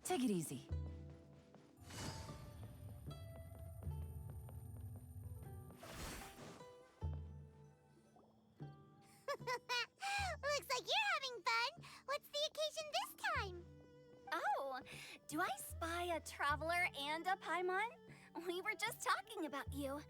Take it easy. Looks like you're having fun. What's the occasion this time? Oh, do I spy a traveler and a Paimon? We were just talking about you.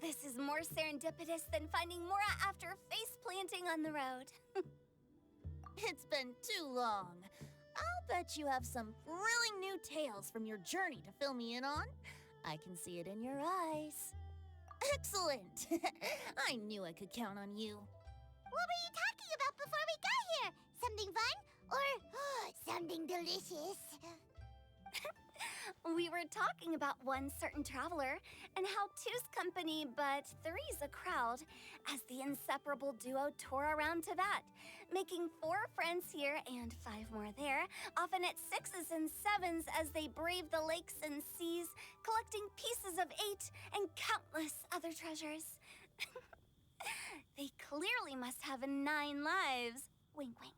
This is more serendipitous than finding Mora after face planting on the road. It's been too long. I'll bet you have some thrilling new tales from your journey to fill me in on. I can see it in your eyes. Excellent! I knew I could count on you. What were you talking about before we got here? Something fun? Or something delicious? We were talking about one certain traveler and how two's company but three's a crowd as the inseparable duo tour around Tibet, making 4 friends here and 5 more there, often at 6s and 7s as they brave the lakes and seas, collecting pieces of 8 and countless other treasures. They clearly must have 9 lives. Wink, wink.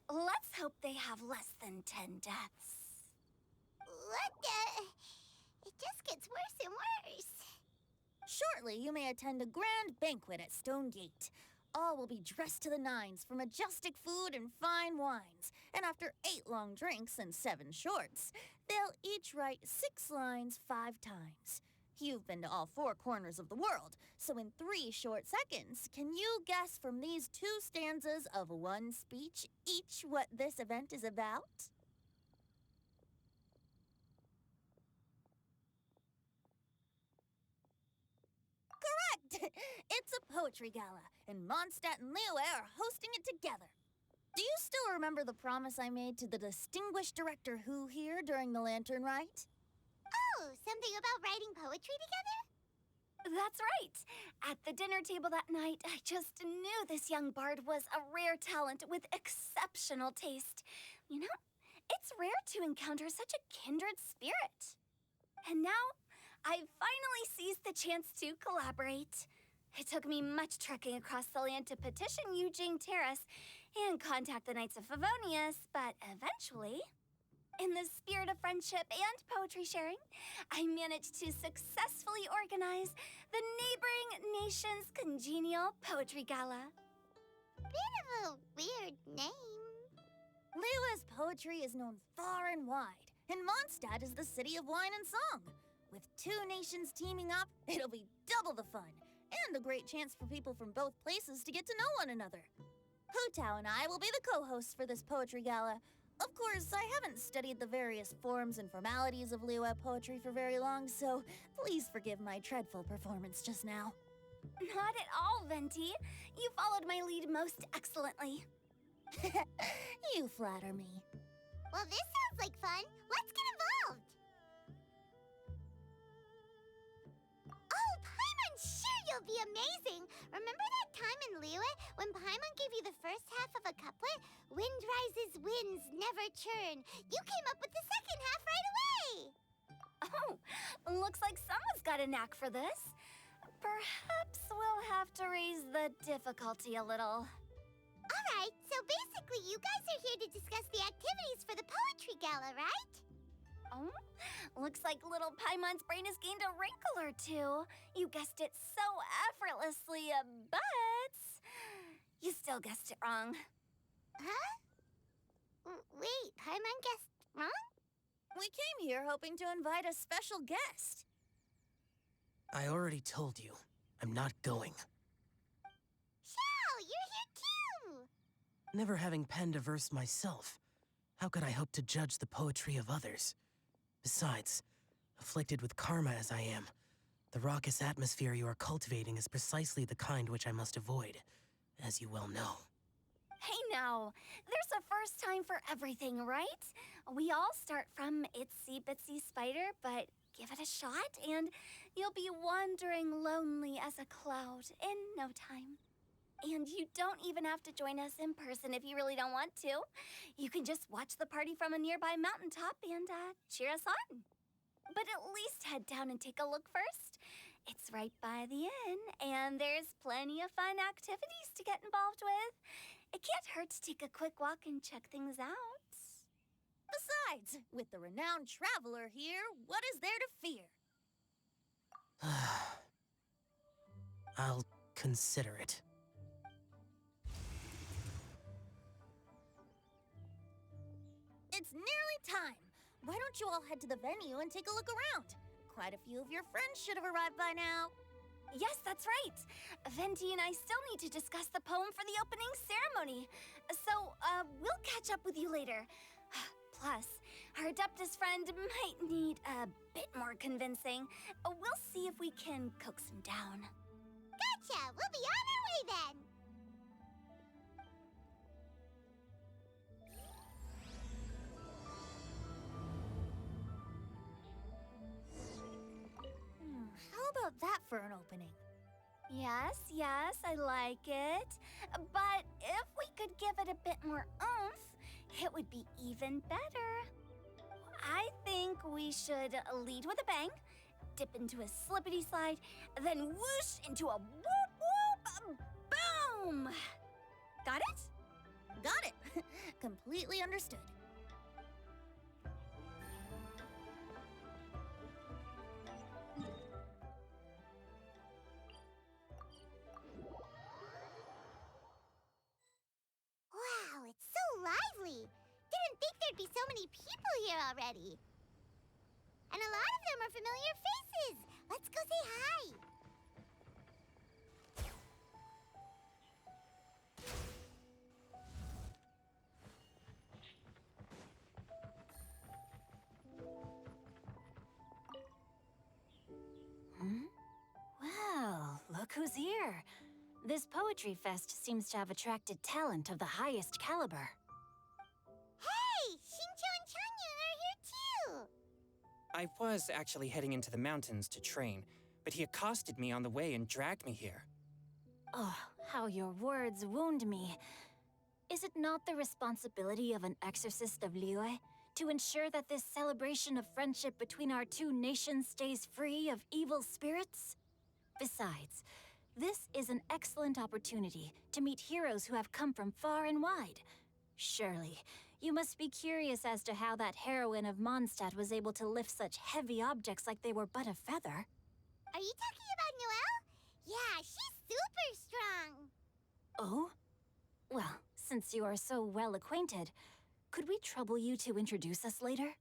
Let's hope they have less than 10 deaths. What the? It just gets worse and worse. Shortly, you may attend a grand banquet at Stone Gate. All will be dressed to the nines for majestic food and fine wines. And after 8 long drinks and 7 shorts, they'll each write 6 lines 5 times. You've been to all 4 corners of the world, so in 3 short seconds, can you guess from these 2 stanzas of 1 speech each what this event is about? Correct! It's a poetry gala, and Mondstadt and Liyue are hosting it together. Do you still remember the promise I made to the distinguished director Hu here during the lantern rite? Oh, something about writing poetry together? That's right. At the dinner table that night, I just knew this young bard was a rare talent with exceptional taste. You know, it's rare to encounter such a kindred spirit. And now, I've finally seized the chance to collaborate. It took me much trekking across the land to petition Eugene Terrace and contact the Knights of Favonius, but eventually, in the spirit of friendship and poetry sharing, I managed to successfully organize the neighboring nation's congenial poetry gala. Bit of a weird name. Liyue's poetry is known far and wide, and Mondstadt is the city of wine and song. With 2 nations teaming up, it'll be double the fun, and a great chance for people from both places to get to know one another. Hu Tao and I will be the co-hosts for this poetry gala. Of course, I haven't studied the various forms and formalities of Liyue poetry for very long, so please forgive my dreadful performance just now. Not at all, Venti. You followed my lead most excellently. You flatter me. Well, this sounds like fun. Let's get involved. Oh, Paimon, sure you'll be amazing. Remember that time in Liyue when Paimon gave you the first half of a couplet? Wind rises, winds never churn. You came up with the second half right away. Oh, looks like someone's got a knack for this. Perhaps we'll have to raise the difficulty a little. All right, so basically you guys are here to discuss the activities for the poetry gala, right? Oh, looks like little Paimon's brain has gained a wrinkle or 2. You guessed it so effortlessly, but you still guessed it wrong. Huh? Wait, Paimon guessed wrong? We came here hoping to invite a special guest. I already told you, I'm not going. Xiao, you're here too! Never having penned a verse myself, how could I hope to judge the poetry of others? Besides, afflicted with karma as I am, the raucous atmosphere you are cultivating is precisely the kind which I must avoid, as you well know. Hey now, there's a first time for everything, right? We all start from itsy bitsy spider, but give it a shot and you'll be wandering lonely as a cloud in no time. And you don't even have to join us in person if you really don't want to. You can just watch the party from a nearby mountaintop and cheer us on. But at least head down and take a look first. It's right by the inn, and there's plenty of fun activities to get involved with. It can't hurt to take a quick walk and check things out. Besides, with the renowned traveler here, what is there to fear? I'll consider it. It's nearly time. Why don't you all head to the venue and take a look around? Quite a few of your friends should have arrived by now. Yes, that's right. Venti and I still need to discuss the poem for the opening ceremony. So, we'll catch up with you later. Plus, our Adeptus friend might need a bit more convincing. We'll see if we can coax him down. Gotcha! We'll be on our way then! How about that for an opening? Yes, I like it. But if we could give it a bit more oomph, it would be even better. I think we should lead with a bang, dip into a slippity slide, then whoosh into a whoop whoop boom! Got it? Got it. Completely understood. Wow, it's so lively! Didn't think there'd be so many people here already. And a lot of them are familiar faces. Let's go say hi. Well, look who's here. This poetry fest seems to have attracted talent of the highest caliber. Hey, Shincho and Changyun are here too. I was actually heading into the mountains to train, but he accosted me on the way and dragged me here. Oh, how your words wound me. Is it not the responsibility of an exorcist of Liyue to ensure that this celebration of friendship between our two nations stays free of evil spirits? Besides, this is an excellent opportunity to meet heroes who have come from far and wide. Surely, you must be curious as to how that heroine of Mondstadt was able to lift such heavy objects like they were but a feather. Are you talking about Noelle? Yeah, she's super strong. Oh? Well, since you are so well acquainted, could we trouble you to introduce us later?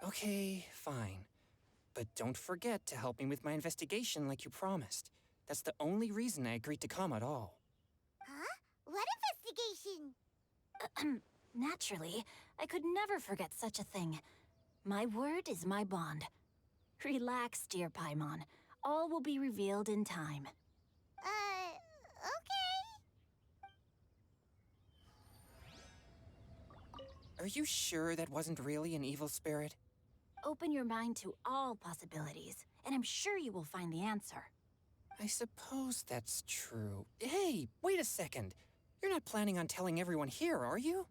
Okay, fine. But don't forget to help me with my investigation like you promised. That's the only reason I agreed to come at all. Huh? What investigation? Naturally, I could never forget such a thing. My word is my bond. Relax, dear Paimon. All will be revealed in time. Okay. Are you sure that wasn't really an evil spirit? Open your mind to all possibilities, and I'm sure you will find the answer. I suppose that's true. Hey, wait a second. You're not planning on telling everyone here, are you?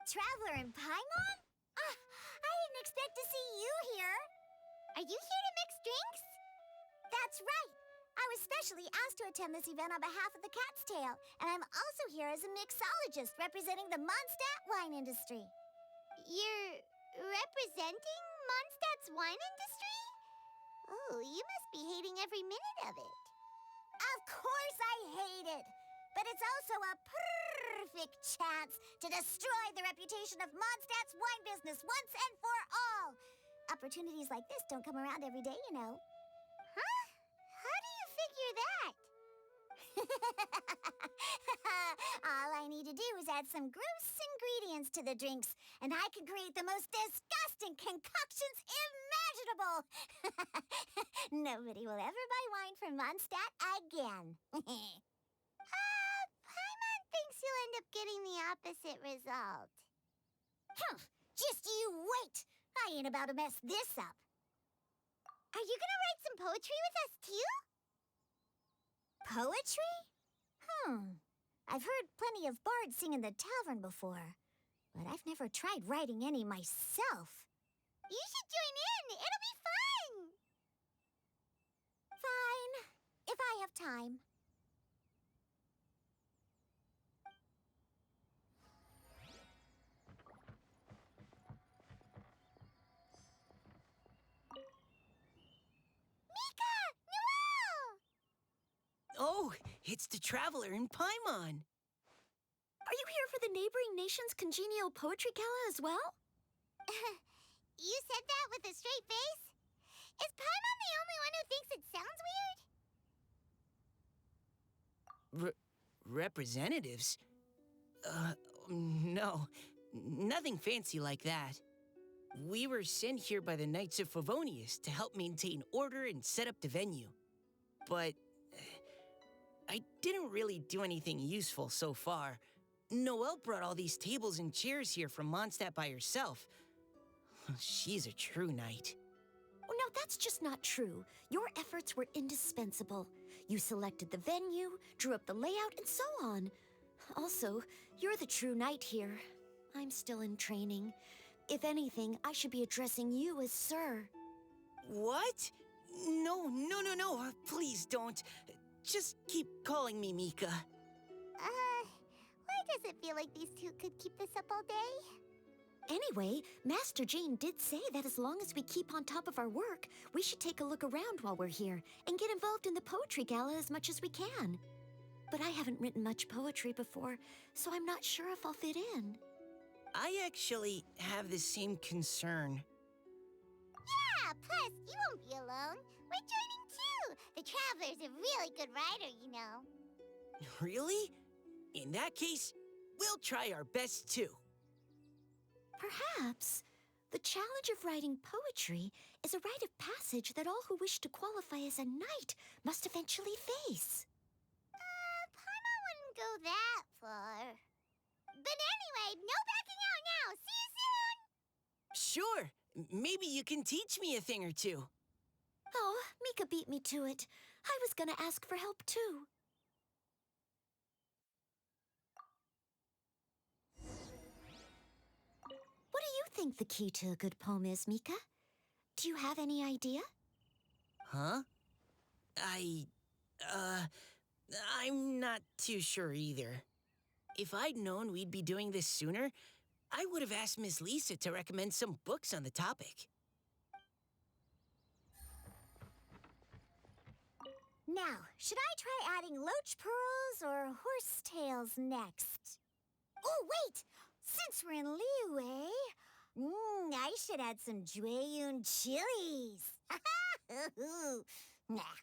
Traveler in Paimon? I didn't expect to see you here. Are you here to mix drinks? That's right. I was specially asked to attend this event on behalf of the Cat's Tail, and I'm also here as a mixologist representing the Mondstadt wine industry. You're representing Mondstadt's wine industry? Oh, you must be hating every minute of it. Of course I hate it! But it's also a perfect chance to destroy the reputation of Mondstadt's wine business once and for all! Opportunities like this don't come around every day, you know. Huh? How do you figure that? All I need to do is add some gross ingredients to the drinks, and I can create the most disgusting concoctions imaginable! Nobody will ever buy wine from Mondstadt again. Paimon thinks you'll end up getting the opposite result. Just you wait! I ain't about to mess this up. Are you gonna write some poetry with us too? Poetry? I've heard plenty of bards sing in the tavern before, but I've never tried writing any myself. You should join in. It'll be fun. Fine, if I have time. Mika! Noelle! Oh, it's the Traveler in Paimon. Are you here for the neighboring nation's congenial poetry gala as well? You said that with a straight face? Is Paimon the only one who thinks it sounds weird? Representatives? No. Nothing fancy like that. We were sent here by the Knights of Favonius to help maintain order and set up the venue. But I didn't really do anything useful so far. Noelle brought all these tables and chairs here from Mondstadt by herself. She's a true knight. Oh, no, that's just not true. Your efforts were indispensable. You selected the venue, drew up the layout, and so on. Also, you're the true knight here. I'm still in training. If anything, I should be addressing you as Sir. What? No. Please don't. Just keep calling me Mika. Why does it feel like these two could keep this up all day? Anyway, Master Jean did say that as long as we keep on top of our work, we should take a look around while we're here and get involved in the poetry gala as much as we can. But I haven't written much poetry before, so I'm not sure if I'll fit in. I actually have the same concern. Yeah, plus, you won't be alone. We're joining too. The Traveler's a really good writer, you know. Really? In that case, we'll try our best too. Perhaps the challenge of writing poetry is a rite of passage that all who wish to qualify as a knight must eventually face. Paimon wouldn't go that far. But anyway, no backing out now. See you soon! Sure. Maybe you can teach me a thing or two. Oh, Mika beat me to it. I was gonna ask for help too. What do you think the key to a good poem is, Mika? Do you have any idea? Huh? I'm not too sure either. If I'd known we'd be doing this sooner, I would have asked Miss Lisa to recommend some books on the topic. Now, should I try adding loach pearls or horse tails next? Oh, wait! Since we're in Liyue, I should add some Jueyun chilies. Nah.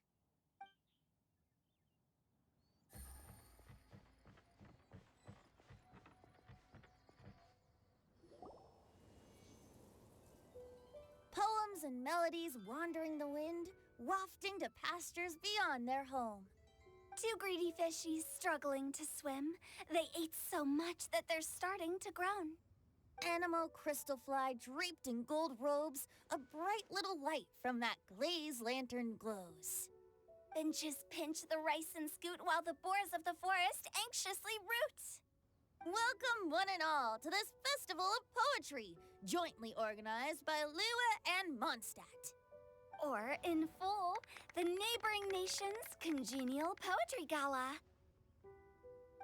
Poems and melodies wandering the wind, wafting to pastures beyond their home. Two greedy fishies struggling to swim. They ate so much that they're starting to groan. Animal crystal fly draped in gold robes, a bright little light from that glazed lantern glows. Benches pinch the rice and scoot while the boars of the forest anxiously root. Welcome one and all to this festival of poetry, jointly organized by Liyue and Mondstadt. Or, in full, the neighboring nation's congenial poetry gala.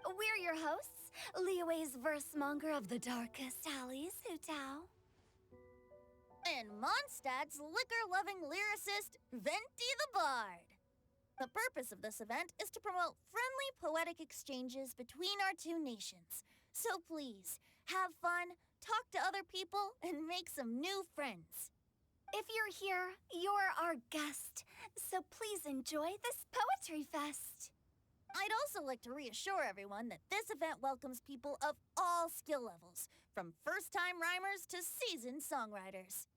We're your hosts, Liyue's verse monger of the darkest alleys, Hu Tao. And Mondstadt's liquor-loving lyricist, Venti the Bard. The purpose of this event is to promote friendly poetic exchanges between our two nations. So please, have fun, talk to other people, and make some new friends. If you're here, you're our guest, so please enjoy this poetry fest. I'd also like to reassure everyone that this event welcomes people of all skill levels, from first-time rhymers to seasoned songwriters.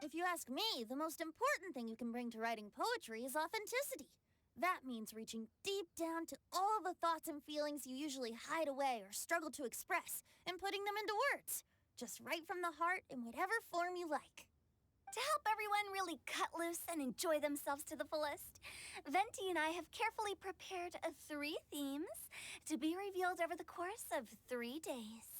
If you ask me, the most important thing you can bring to writing poetry is authenticity. That means reaching deep down to all the thoughts and feelings you usually hide away or struggle to express, and putting them into words, just right from the heart in whatever form you like. To help everyone really cut loose and enjoy themselves to the fullest, Venti and I have carefully prepared 3 themes to be revealed over the course of 3 days.